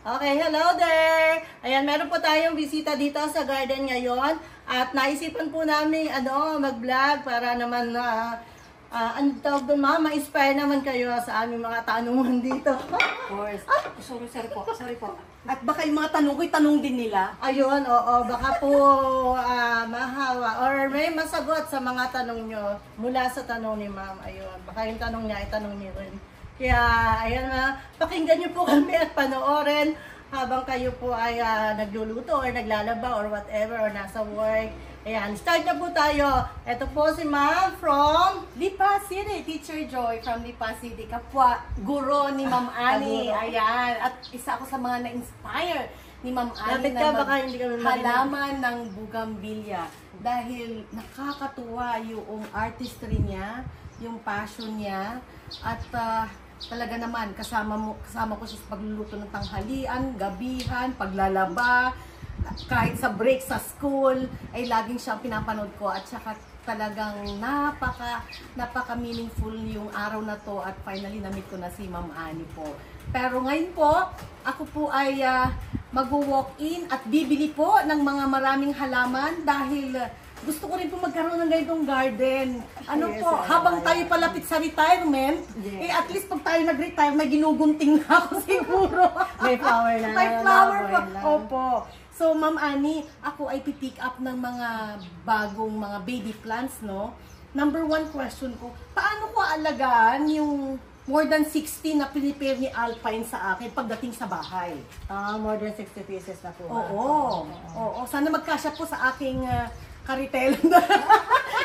Okay, hello there! Ayan, meron po tayong bisita dito sa garden ngayon. At naisipan po namin mag-vlog para naman ano tawag doon, ma-inspire naman kayo sa aming mga tanungan dito. Of course. Sorry po. At baka yung mga tanong ko'y tanong din nila. Ayun, oo. Baka po mahawa or may masagot sa mga tanong nyo mula sa tanong ni ma'am. Ayun, baka yung tanong niya, itanong niyo rin. Kaya, ayan pakinggan niyo po kami at panoorin habang kayo po ay nagluluto or naglalaba or whatever or nasa work. Ayan, start na po tayo. Ito po si ma'am from Lipa City, Teacher Joy from Lipa City, kapwa guro ni Ma'am Ani. Ayan, at isa ako sa mga na-inspire ni Ma'am Ani na halaman ng bugambilya. Dahil nakakatuwa yung artistry niya, yung passion niya, at talaga naman kasama ko siya sa pagluluto ng tanghalian, gabihan, paglalaba, kahit sa break sa school ay laging siyang pinapanood ko, at saka talagang napaka meaningful yung araw na to, at finally na-meet ko na si Ma'am Ani po. Pero ngayon po ako po ay mag-walk-in at bibili po ng mga maraming halaman dahil gusto ko rin po magkaroon ng ganitong garden. Habang tayo palapit sa retirement, at least pag tayo nag-retire, may ginugunting na ako siguro. May flower na. May flower pa. Opo. So, Ma'am Ani, ako ay pipick up ng mga bagong mga baby plants, no? Number one question ko, paano ko alagaan yung more than 60 na prepare ni Alpine sa akin pagdating sa bahay? More than 60 pieces na po. Oo. Sana magkasya po sa aking karitela.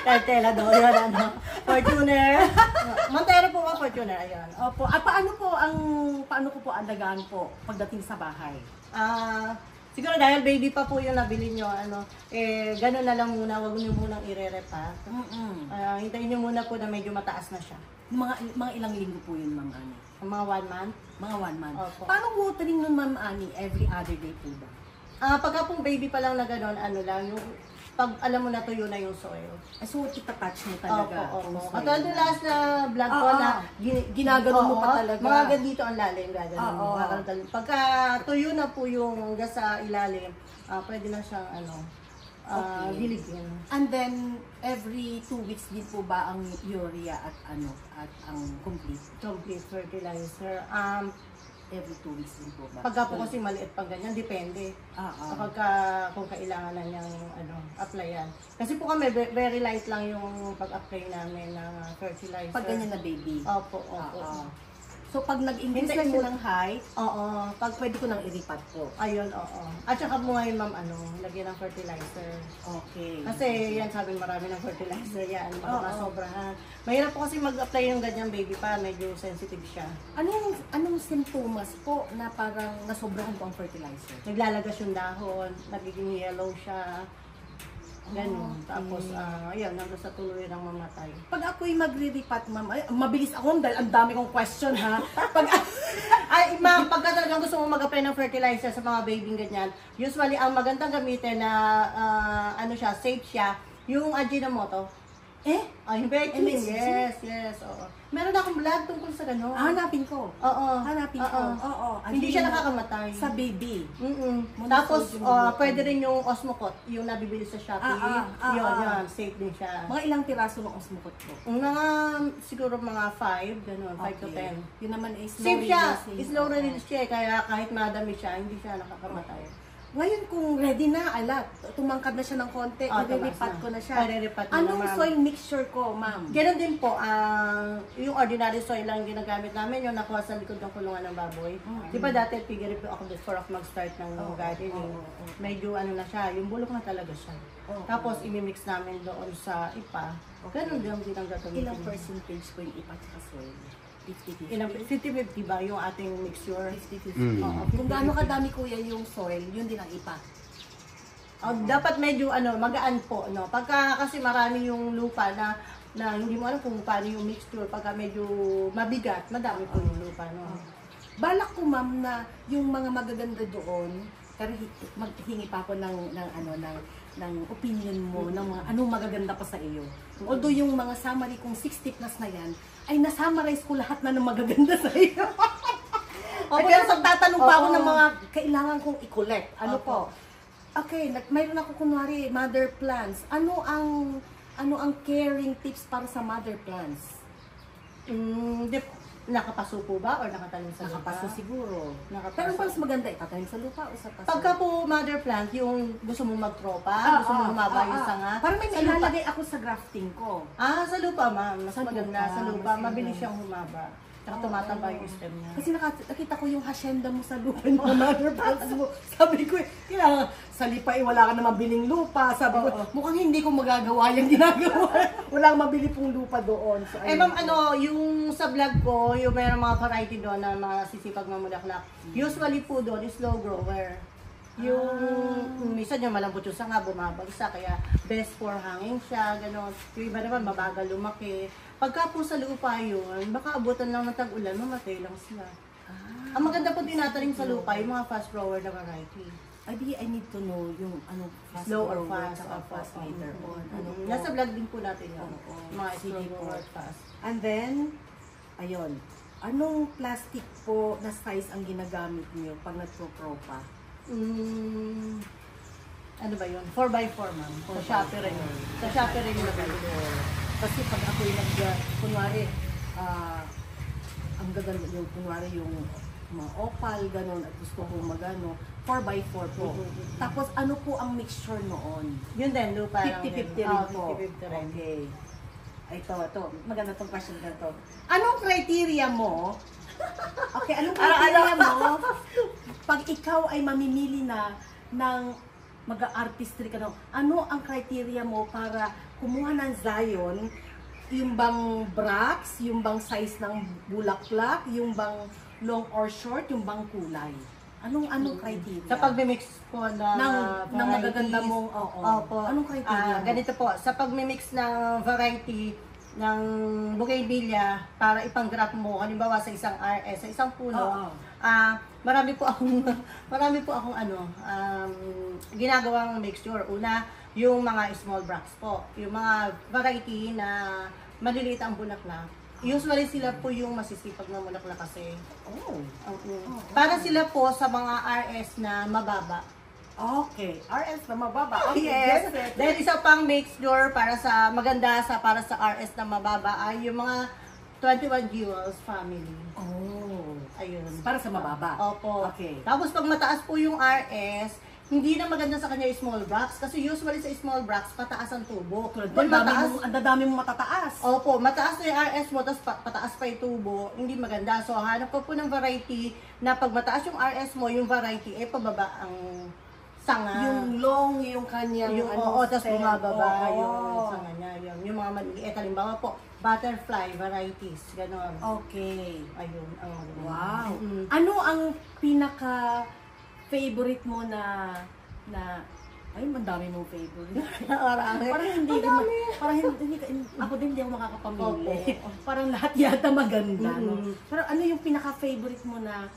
Karitela daw yun, Fortuner. Montero po ba, Fortuner? Ayan. Opo. At paano ko po alagaan po pagdating sa bahay? Siguro dahil baby pa po yung nabili nyo, gano'n na lang muna, wag nyo munang ire-repack. Hintayin nyo muna po na medyo mataas na siya. Mga ilang linggo po yun, Ma'am Ani? Mga 1 month? Mga 1 month. Opo. Paano watering nun, Ma'am Ani? Every other day po ba? Pagka pong baby pa lang na gano'n, yung pag alam mo na tuyo na yung soil. So, kita-touch mo talaga. Opo. Katulad yung last na vlog ko na ginagano mo pa talaga. Mga ganito ang lalim, gagano mo. Pagka tuyo na po yung sa ilalim, pwede na siyang diligin. And then, every 2 weeks din po ba ang urea at ang complete fertilizer? Every 2 weeks din po ba? Pagka po kasi maliit pang ganyan, depende. Kung kailangan na niyang applyan. Kasi po kami, very light lang yung pag-apply namin ng fertilizer. Pag ganyan na baby? Opo. So, pag nag-increase na siya ng height, pag pwede ko nang iripat po. Ayun, oo. At saka po ngayon, ma'am, lagyan ng fertilizer. Okay. Kasi yan, sabi marami ng fertilizer yan. Masobrahan. Mahirap po kasi mag-apply yung ganyan baby pa. Medyo sensitive siya. Anong simptomas po na parang nasobrahan po ang fertilizer? Naglalagas yung dahon, nagiging yellow siya. Ganun. Tapos, ayan, nandun sa tuloy ng mamatay. Pag ako'y magre-repat, ma'am, mabilis ako dahil ang dami kong question, ha? Ma'am, pagka talagang gusto mo mag-apply ng fertilizer sa mga baby ganyan, usually, ang magandang gamitin na, safe siya, yung Ajinomoto. Yung Becklin, yes, oo. Meron akong vlog tungkol sa gano'n. Hanapin ko. Hanapin ko. Hindi siya nakakamatay. Sa baby. Tapos, pwede rin yung Osmocot, yung nabibili sa Shopee. Yun, safe din siya. Mga ilang piraso ng Osmocot po? Siguro mga 5, gano'n, 5 to 10. Yun naman is safe siya, slow release siya, kaya kahit madami siya, hindi siya nakakamatay. Ngayon kung ready na, tumangkad na siya ng konti, i-repat ko na siya. Anong soil mixture ko, ma'am? Ganon din po, yung ordinary soil lang ginagamit namin, yung nakuha sa likod ng kulungan ng baboy. Di ba dati, figure po ako before ako mag-start ng gardening. Medyo na siya, yung bulok na talaga siya. Tapos, imimix namin doon sa ipa. Ganon din ang gagawin. Ilang percentage po yung ipa at soil? 50-50 ba yung ating mixture? 50-50. Kung gaano kadami kuya yung soil, yun din ang ipa. Dapat medyo magaan po, no? Pagka kasi marami yung lupa na hindi mo alam kung paano yung mixture, pagka medyo mabigat, madami po yung lupa, no? Balak ko, ma'am, na yung mga magaganda doon, pero maghingi pa ako ng opinion mo, ng mga anong magaganda pa sa iyo. Although yung mga summary kong 60 plus na yan, ay na-summarize ko lahat na ng magaganda sa iyo. Ay, pero magtatanong pa ako ng mga kailangan kong i-collect. Ano po? Okay, mayroon ako kunwari mother plants. Ano ang caring tips para sa mother plants? Nakapaso po ba or nakatanim sa lupa? Nakapaso siguro. Nakapaso. Pero mas maganda itatanim sa lupa o sa paso? Pagka po mother plant, yung gusto mong magtropa, gusto mong humaba yung sanga. Parang may sa lupa. ilalagay ako sa grafting ko. Sa lupa ma'am. Mas Sa maganda lupa, sa lupa. mas Mabilis maganda. siyang humaba. Tsaka tumataba yung stem niya. Kasi nakita ko yung hacienda mo sa lupa ng mother plants mo. Sabi ko, kailangan sa lipa wala ka na mabiling lupa. Sabi ko, mukhang hindi ko magagawa yung ginagawa. Wala kang mabili pong lupa doon. So, Ma'am, yung sa vlog ko, yung mayroong mga variety doon na mga sisipag mamulaklak. Usually po doon is slow grower. Yung minsan yung malambot yung sanga, bumabagsak, kaya best for hanging siya, gano'n. Yung iba naman, mabagal lumaki. Pagka po sa lupa yun, baka abutan lang ng tag-ulan, mamatay lang sila. Ang maganda po tinatanim sa lupa, yung mga fast grower na variety. I need to know yung fast Slow or grower, fast, saka fast later on. Nasa vlog din po natin yun. Oo. Mga slow Sige po. grower fast. And then, ayun, anong plastic po na size ang ginagamit niyo pag nagpo-propa? Ano ba yun? 4x4 ma'am. Sa Shopee rin. Sa Shopee rin yung Kasi pag ako'y kunwari, ang gaganda yung, kunwari yung mga opal, gano'n, at gusto ko magano, 4x4 po. Tapos ano po ang mixture noon? Yun din, lupa lang din. 50-50 rin po. 50-50 rin. Okay. Ito, maganda tong question na to. Anong criteria mo? Okay, anong criteria mo? Pag ikaw ay mamimili na ng mag-artistry ka na, ano ang criteria mo para kumuha ng Zion? Yung bang brax, yung bang size ng bulaklak, yung bang long or short, yung bang kulay? Anong criteria? Sa pagmimix po ng magaganda mong, Opo. Anong criteria mo? Ganito po, sa pagmimix ng variety ng bougainvillea para ipang-grap mo, halimbawa sa isang RS, sa isang puno, marami po akong ginagawang mixture. Una, yung mga small bracts po, yung mga variety na maliliit ang bulaklak. Usually sila po yung masisipag na bulaklak kasi. Para sila po sa mga RS na mababa. Okay, RS na mababa. Okay, Yes. get it. Then isa pang mixture para sa maganda para sa RS na mababa ay yung mga 21 Jewels family. Ayun. Para sa mababa. Opo. Okay. Tapos pag mataas po yung RS, hindi na maganda sa kanya yung small bracts kasi usually sa small bracts pataas ang tubo. Ang dadami mo matataas. Opo, mataas na yung RS mo, tapos pataas pa yung tubo, hindi maganda. So, hanap ko po ng variety na pag mataas yung RS mo, yung variety, pababa ang sanga. Yung long, yung kanyang tapos stem. bumababa yung sanga niya. Yung mga maliliit, halimbawa po, butterfly varieties, gano'n. Okay. Ayun, ang Wow. Ano ang pinaka favorite mo na ay, mandami mong favorite. Parang hindi ako din hindi ako makakapamili. Parang lahat yata maganda, no? Pero ano yung pinaka-favorite mo na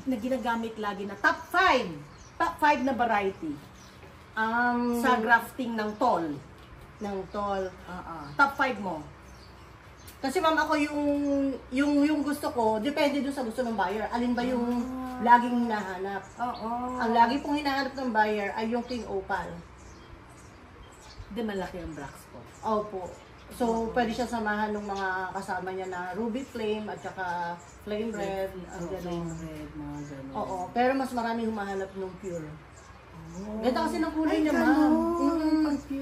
ginagamit lagi na top 5? Top 5 na variety sa grafting ng tol. Top 5 mo. Kasi ma'am, ako yung gusto ko, depende dun sa gusto ng buyer. Alin ba yung laging hinahanap? Ang lagi pong hinahanap ng buyer ay yung King Opal. Di malaki ang brax ko. Opo. So, pwede siya samahan ng mga kasama niya na Ruby Flame at saka Flame Red. Flame red, mga ganun. Oo, pero mas marami humahanap ng pure. Ganda kasi ng kulay niya, ma'am.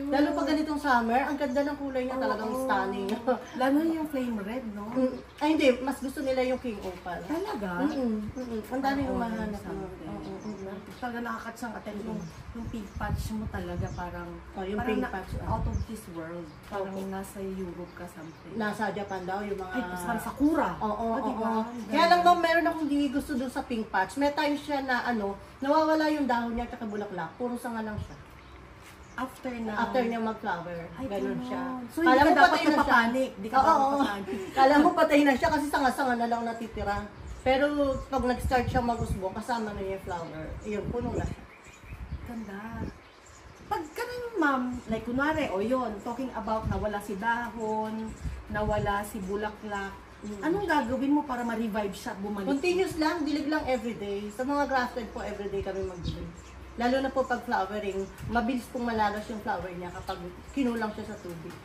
Lalo pag ganitong summer, ang ganda ng kulay niya, talagang stunning. Lalo yung flame red, no? Ay, hindi. Mas gusto nila yung King Opal. Talaga? Ang dami humahanap. Talaga nakakatsang atin yung pink patch mo talaga parang yung pink patch. Out of this world. Parang nasa Europe ka something. Nasa Japan daw, yung mga... Ay, sa Sakura. Oo. Diba? Kaya lang ma'am, meron akong di gusto doon sa pink patch. May time siya na nawawala yung dahon niya at bulaklak. Puro sanga lang siya. After niya mag-flower. Ganun siya. So, hindi ka dapat napapanik. Hindi ka dapat napapanik. Kala mo patay na siya kasi sanga-sanga na lang natitira. Pero pag nag-start siya mag-usbo, kasama na yung flower. Iyon, puno na siya. Ganda. Pag ganun, ma'am, like kunwari, yun, talking about nawala si dahon, nawala si bulaklak, Anong gagawin mo para ma-revive siya at bumalik? Continuous lang, dilig lang everyday. Sa mga grafted po, everyday kami magdilig. Lalo na po pag flowering, mabilis pong malagas yung flower niya kapag kinulang siya sa tubig.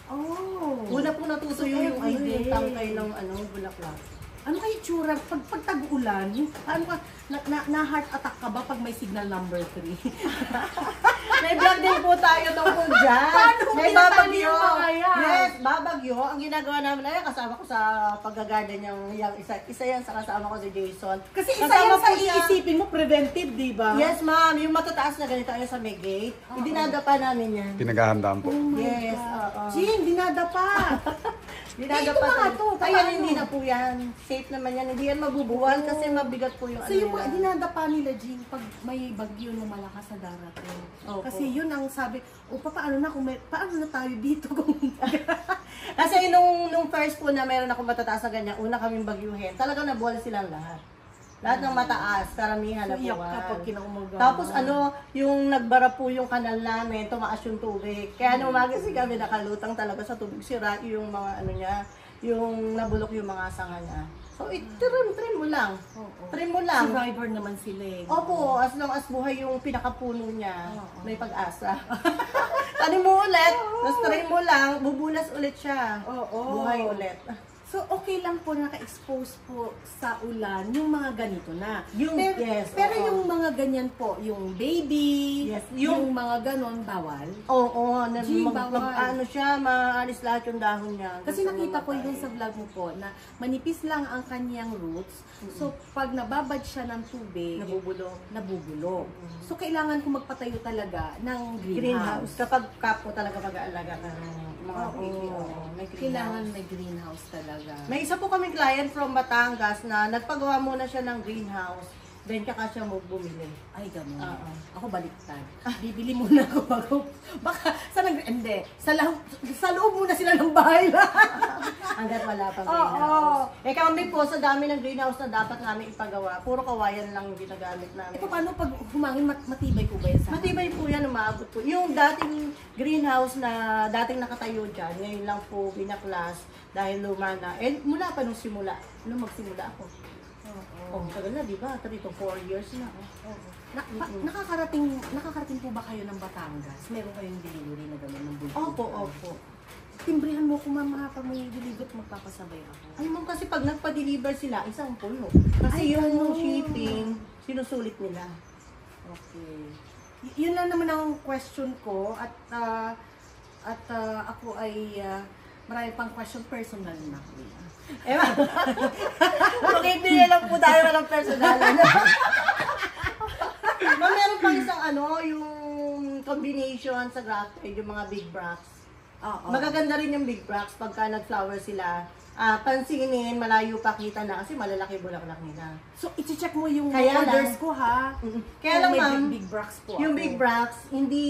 Oh. Una po natutuyo yung everyday. yung tangkay ng bulaklak. Ano kayo tsura? Pag tag-ulan, ano ka, na-heart attack ka ba pag may signal number 3? May vlog din po tayo tungkol dyan. Paano May pinatali babagyo. yung mga yan? Yes, babagyo. Ang ginagawa namin ay kasama ko sa pag-garden yung isa yan sa kasama ko si Jason. Kasi isa Kasama yan sa po siya- iisipin mo, preventive, di ba? Yes, ma'am. Yung matataas na ganito ay sa may gate. Hindi nadapa namin yan. Pinaghahandaan po. Yes, oo. Jean, dinadapa. Dinadapa mga tayo. to, Ayan, paano? hindi na po yan. Safe naman yan. Hindi yan mabubuwal kasi mabigat po yung So yung mga nila. dinadapa nila, Jean, pag may bagyo na malakas na darating. Opo. Kasi yun ang sabi, paano na kung paano na tayo dito kung Kasi nung first po na meron ako matataas na ganyan, una kaming bagyuhin, talagang nabuwal silang lahat. Lahat ng mataas, karamihan So, iyak nabuwal. ka pag kinaumaga. Tapos yung nagbara po yung kanal namin, tumaas yung tubig. Kaya nung umagising kami nakalutang talaga sa tubig, sira yung mga niya, yung nabulok yung mga sanga niya. So, trim mo lang. Oo. Trim mo lang. Survivor naman sila eh. Opo, as long as buhay yung pinakapuno niya, Oo. may pag-asa. Tanim mo ulit, tapos trim mo lang, bubulas ulit siya. Oo. Buhay ulit. So, okay lang po naka-expose po sa ulan yung mga ganito na. Yung- pero, yes, pero oo. yung mga ganyan po, yung baby, Yes, yung mga ganon, bawal. Oo, Gee, bawal. ano siya, maalis lahat yung dahon niya. Kasi Gusto nakita ko mamatay. yun sa vlog mo po na manipis lang ang kanyang roots. So, pag nababad siya ng tubig, Nabubulok. nabubulok. So, kailangan ko magpatayo talaga ng greenhouse. Greenhouse. Kapag kapo talaga mag-aalaga ka ng mga Oo. baby. Oo, may greenhouse. Kailangan may greenhouse talaga. May isa po kaming client from Batangas na nagpagawa muna siya ng greenhouse. Then tsaka siya mo bumili. Ay, gano'n. Oo. Ako baliktad. Bibili muna ako bago. Baka, hindi. Sa loob muna sila ng bahay. Hanggat wala pang Oo. greenhouse. Eh kami po sa dami ng greenhouse na dapat namin ipagawa, puro kawayan lang yung ginagamit namin. E paano pag humangin, matibay ko ba yan sa Matibay po yan, umaabot po. Yung dating greenhouse na dating nakatayo dyan, ngayon lang po binaklas dahil luma na. Eh, mula pa nung simula. Nung magsimula ako. Oh, tagal na, di ba? 3 to 4 years na. Nakakarating po ba kayo ng Batangas? Meron kayong delivery na gano'n ng bulto? Opo, opo. Timbrihan mo kung mama pag may deliver, magpapasabay ako. Ay, ma'am, kasi pag nagpa-deliver sila, isang puno. Kasi Ay, yung ganun. shipping, sinusulit nila. Okay. Yun lang naman ang question ko at ako ay marami pang question personal na. Eh, ma'am. Makibili lang po tayo ng personal. Ma'am, meron pang isang yung combination sa grafted, yung mga big bracts. Oo. Magaganda rin yung big bracts pagka nag-flower sila. Pansinin, malayo pa kita na kasi malalaki bulaklak nila. So, i-check mo yung Kaya orders lang. ko ha. Kaya Kung lang, may ma'am, big bracts po yung ako. big bracts, hindi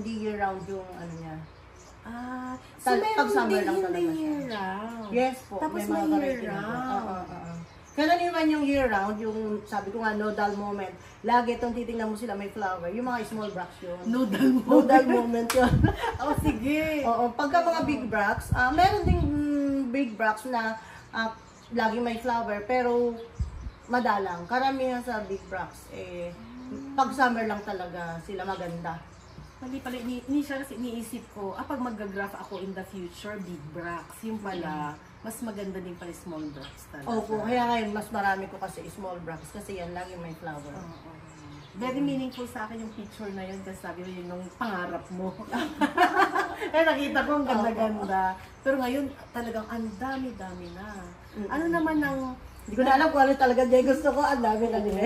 year-round yung niya. So meron Pag-summer lang din talaga hindi siya. year-round. Yes po, Tapos may mga may variety na year-round. po. Oo. Karaniwan yung year-round, yung sabi ko nga, no dull moment. Lagi itong titingnan mo sila may flower. Yung mga small bracts yun. Noodle mo. No dull moment yun. Oh, sige. Oo, pagka mga big bracts, meron ding big bracts na lagi may flower, pero madalang. Karamihan sa big bracts, pag summer lang talaga sila maganda. Mali pala, initial kasi iniisip ko, pag mag-graph ako in the future, big bracts. Yung pala, mas maganda din pala small bracts talaga. Opo, kaya ngayon mas marami ko kasi small bracts kasi yan lagi may flower. Oo. Very meaningful sa akin yung picture na yun kasi sabi mo yun nung pangarap mo. Nakita ko ang ganda-ganda. Pero ngayon talagang ang dami-dami na. Ano naman ang... Hindi ko na alam kung ano talaga dyan gusto ko, ang dami na nila.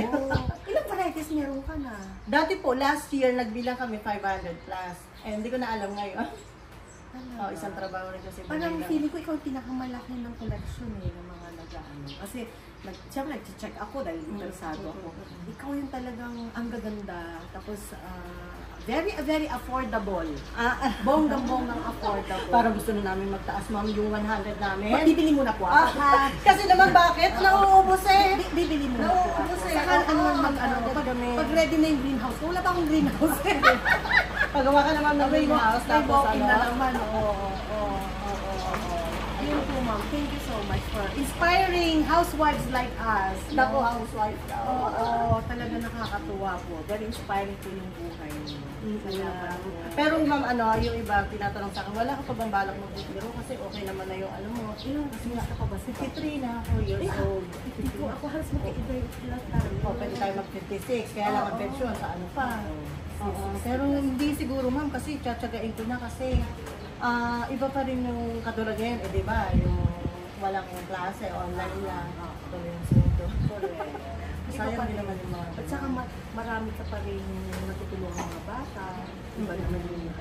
Ilang varieties meron ka na? Dati po, last year, nagbilang kami 500 plus. Eh, hindi ko na alam ngayon. Isang trabaho rin kasi. Parang feeling ko ikaw yung pinakamalaki ng collection ng mga nag-ano. Kasi, siyempre nag-check ako dahil interesado ako. Ikaw yung talagang ang gaganda. Tapos, very affordable. Bonggang-bonggang affordable. Para gusto na namin magtaas, ma'am, yung 100 namin. Bibili muna po ako. Kasi naman bakit? Nauubos eh. Bibili muna po ako. Nauubos eh. Saka pag ready na yung greenhouse, wala pa akong greenhouse. Pagawa ka naman ng greenhouse, tapos walk-in na ano? naman. Oo. Ayun po, ma'am. Thank you so much for inspiring housewives like us. Naku, housewife ka. Oo, talaga nakakatuwa po. Very inspiring po yung buhay niyo. Salamat po. Pero ma'am, yung iba tinatanong sa akin, wala ka pa bang balak magbibiro? Kasi okay naman na yung mo. Kasi nasa ka ba? 53 na ako years old. Hindi po ako halos magka-iba tayo. Pwede tayo mag-56, kaya lang ang pensyon sa ano pa. Oo. Pero hindi siguro ma'am, kasi tsatsagain ko na kasi iba pa rin yung katulad ngayon, di ba? Yung walang klase, online lang. Tuloy yung sundo. Sayang din naman yung mga. At saka marami ka pa rin natutulungan mga bata. Iba naman yung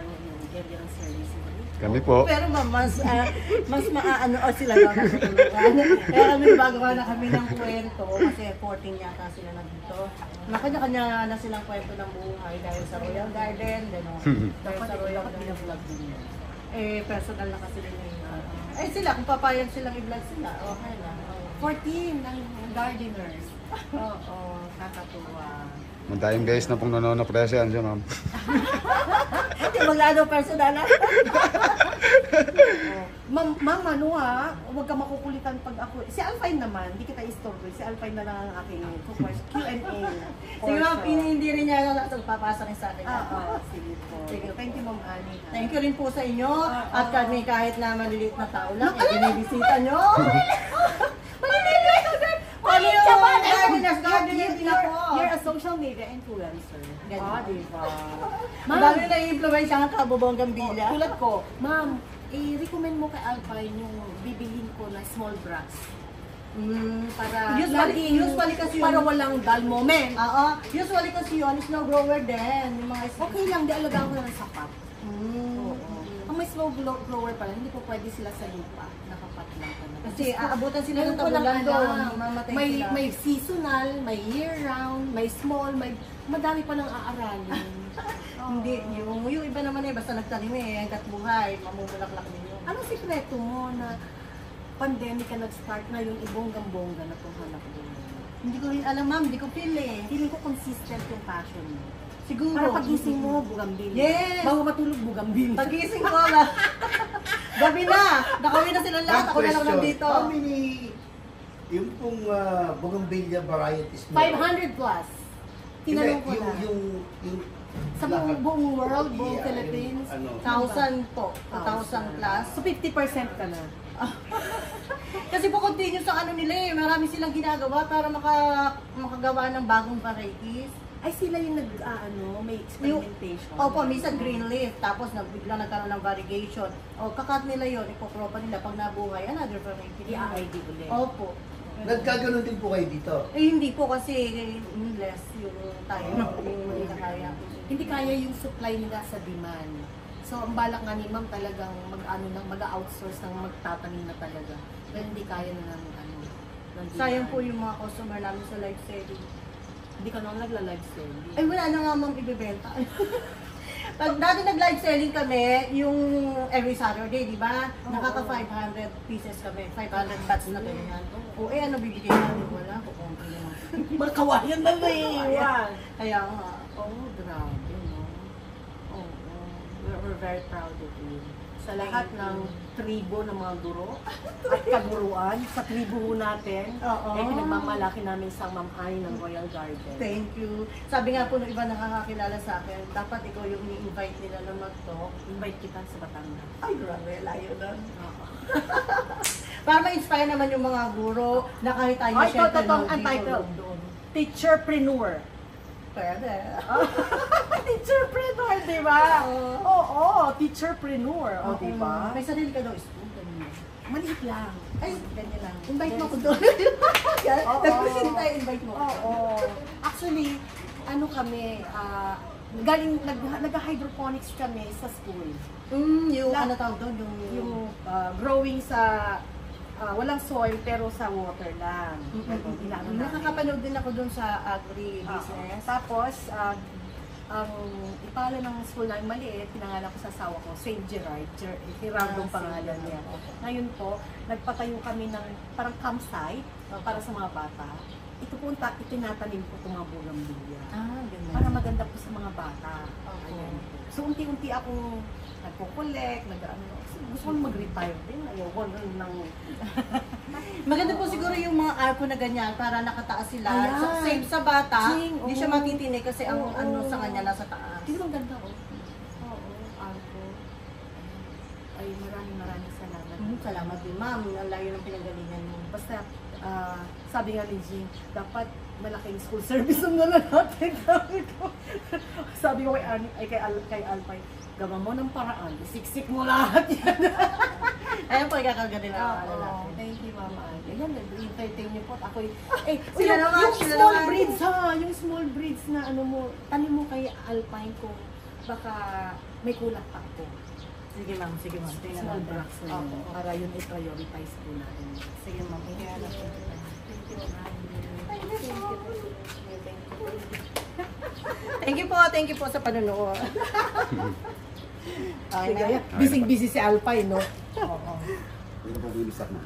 area ng service mo. Kami po. Pero ma'am, mas maaano sila lang natutulungan. Kaya kami gagawa na kami ng kwento kasi 14 yata sila na dito. Kanya-kanya na silang kwento ng buhay dahil sa Royal Garden, dahil sa Royal Garden. Vlog din yan. Personal na kasi nila yung sila, kung papayag silang i-vlog sila, okay na. 14 ng gardeners. Oo, kakatuwa. Madayong guys na pong nanonood presyan siya, ma'am. Hindi maglalo personal na. Ma'am, huwag ka makukulitan pag ako. Si Alpine naman, hindi kita istorbo. Si Alpine na lang ang aking Q&A. Sige ma'am, hindi rin niya papasa rin sa akin. Sige po. Thank you, Ma'am Annie. Thank you rin po sa inyo. At kami kahit na maliliit na tao lang, binibisita nyo. You're a social media influencer. Diba? Ang dami na i-influence ang kabubong Gambilla. Tulad ko, ma'am, i-recommend mo kay Alpine yung bibilhin ko na small brush. Para usually kasi para walang dull moment. Oo. Usually kasi yun, snow grower din. Yung mga Okay lang, di alagaan ko na ng sapat. Oo. Ang may snow grower pala, hindi po pwede sila sa lupa. Nakapat lang talaga. Kasi aabutan sila ng Ngayon ko lang tabulan doon. alam. Mamatay May, sila. may seasonal, may year-round, may small, may madami pa nang aaralin. Hindi, yung iba naman basta nagtanim hanggat buhay, mamumulaklak din yun. Anong sikreto mo na pandemic ka nag-start na yung ibonggang-bongga na panghanap din? Hindi ko rin alam ma'am, hindi ko feel Feeling ko consistent yung passion mo. Siguro. Para pagising mo, bugambil. Yes! Bago matulog, bugambil. Pagising ko na. Gabi na! Nakawin na silang lahat, ako na lang nandito. How many, yung pong bougainvillea varieties mo? 500 plus. Tinanong ko Hindi, na. yung Sa buong world, buong Philippines. 1,000 po. 1,000 plus. So 50% ka na. Kasi po continue sa ano nila marami silang ginagawa para makagawa ng bagong varieties. Ay sila yung may experimentation. Opo, minsan green leaf, tapos biglang nagkaroon ng variegation. Kakat nila yon, ipopropa nila pag nabuhay, another variety. I-ID ulit. Opo. Nagkaganon din po kayo dito? Hindi po kasi less yung tayo, yung hindi na kaya. Hindi kaya yung supply nila sa demand. So, ang balak nga ni ma'am talagang mag-outsource ng magtatanim na talaga. Pero hindi kaya na ng demand. Sayang po yung mga customer namin sa live selling. Hindi ka nang nagla-live selling. Ay, wala na nga ma'am ibibenta. Pag dati nag-live selling kami, yung every Saturday, di ba? Nakaka 500 pieces kami, 500 bats na ganyan. Ano bibigay natin? Wala, kukunti naman. Magkawayan na naiiwan. Kaya nga. Grabe, no? We're very proud of you. Sa lahat ng tribo ng mga guro at kaguruan, sa tribo natin, pinagmamalaki namin sa Ma'am Annie ng Royal Garden. Thank you. Sabi nga po ng iba nakakakilala sa akin, dapat ikaw yung ni-invite nila na mag-talk. Invite kita sa Batangas. Ay, grabe, layo na. Para ma-inspire naman yung mga guro na kahit tayo syempre ang title. Teacherpreneur. Pwede. Teacherpreneur, di ba? Oo, teacherpreneur, di ba? May sarili ka daw school. Maliit lang. Ay, ganyan lang. Invite mo ako doon. Tapos tayo invite mo. Oo. Actually, kami, nag-hydroponics kami sa school. Yung ano tawag doon? Yung growing sa walang soil pero sa water lang. Nakakapanood din ako doon sa agri-business. Tapos, ang ipala ng school namin maliit, pinangalan ko sa asawa ko, St. Gerard. Gerard ang pangalan niya. Ngayon po, nagpatayo kami ng parang campsite para sa mga bata. Ito po, itinatanim ko itong mga bougainvillea. Para maganda po sa mga bata. Ayan. So, unti-unti akong nagko-collect, nag-ano. Gusto ko mag-retire din. Ayoko nang... Maganda po siguro yung mga arko na ganyan para nakataas sila. Ayan. Same sa bata, Sing, hindi siya oo. matitinig kasi ang Oo. ano sa kanya nasa taas. Hindi naman ganda, oh. Oo, Arco. Ay, maraming salamat. Salamat din ma'am, ang layo ng pinanggalingan mo. Basta, sabi nga ni Jean, dapat malaking school service ang nala natin. Sabi ko kay Alpay, gawa mo ng paraan, isiksik mo lahat yan. Ayun po, ikakagaling na Oo, lalaki. thank you, Mama Ann. Ayan, nag-entertain niyo po. At ako'y, Sila naman, yung sila small naman. breeds ha, yung small breeds na ano mo, tanim mo kay Alpine kung baka may kulang pa ako. Sige ma'am, tingnan Small natin. breeds na yun, Oo. para yun i-prioritize po natin. Sige ma'am, tingnan natin. Thank you, Ma'am. Thank you po sa panonood. Okay Sige, na. busy si Alpine, no? Oo. Ito po bilisak na.